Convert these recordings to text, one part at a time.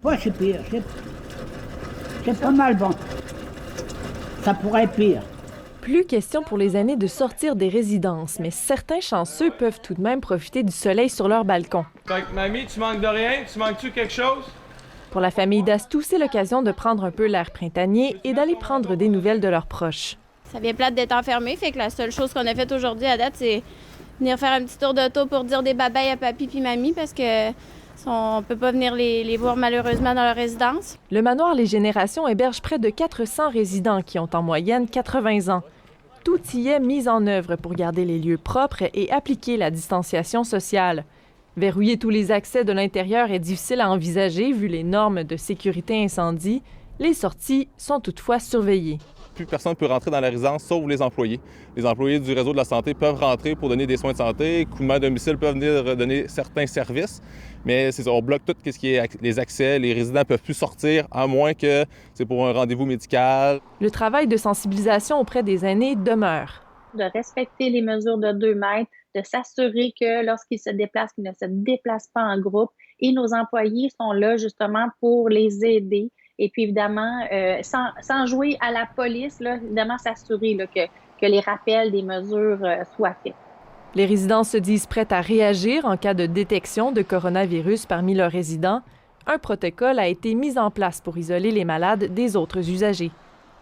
Ouais, c'est pire. C'est pas mal bon. Ça pourrait être pire. Plus question pour les aînés de sortir des résidences, mais certains chanceux peuvent tout de même profiter du soleil sur leur balcon. Fait que, mamie, tu manques de rien? Tu manques-tu quelque chose? Pour la famille Dastou, c'est l'occasion de prendre un peu l'air printanier et d'aller prendre des nouvelles de leurs proches. Ça vient plate d'être enfermé, fait que la seule chose qu'on a faite aujourd'hui à date, c'est venir faire un petit tour d'auto pour dire des bye-bye à papy puis mamie parce que on peut pas venir les voir malheureusement dans leur résidence. Le manoir Les Générations héberge près de 400 résidents qui ont en moyenne 80 ans. Tout y est mis en œuvre pour garder les lieux propres et appliquer la distanciation sociale. Verrouiller tous les accès de l'intérieur est difficile à envisager vu les normes de sécurité incendie. Les sorties sont toutefois surveillées. Plus personne ne peut rentrer dans la résidence, sauf les employés. Les employés du réseau de la santé peuvent rentrer pour donner des soins de santé. Coups à domicile peuvent venir donner certains services. Mais c'est ça, on bloque tout ce qui est les accès. Les résidents ne peuvent plus sortir, à moins que c'est pour un rendez-vous médical. Le travail de sensibilisation auprès des aînés demeure. De respecter les mesures de 2 mètres, de s'assurer que lorsqu'ils se déplacent, qu'ils ne se déplacent pas en groupe. Et nos employés sont là justement pour les aider. Et puis évidemment, sans jouer à la police, là, évidemment s'assurer là, que les rappels des mesures soient faits. Les résidents se disent prêts à réagir en cas de détection de coronavirus parmi leurs résidents. Un protocole a été mis en place pour isoler les malades des autres usagers.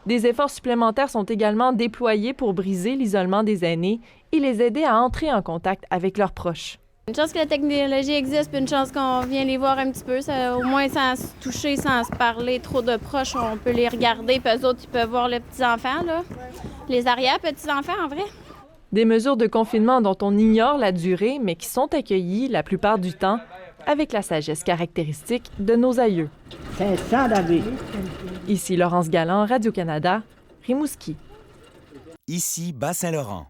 Des efforts supplémentaires sont également déployés pour briser l'isolement des aînés et les aider à entrer en contact avec leurs proches. Une chance que la technologie existe, puis une chance qu'on vient les voir un petit peu. Ça, au moins, sans se toucher, sans se parler trop de proches, on peut les regarder, puis eux autres, ils peuvent voir les petits-enfants, là. Les arrière-petits-enfants, en vrai. Des mesures de confinement dont on ignore la durée, mais qui sont accueillies la plupart du temps avec la sagesse caractéristique de nos aïeux. C'est ça, David. Ici Laurence Galland, Radio-Canada, Rimouski. Ici Bas-Saint-Laurent.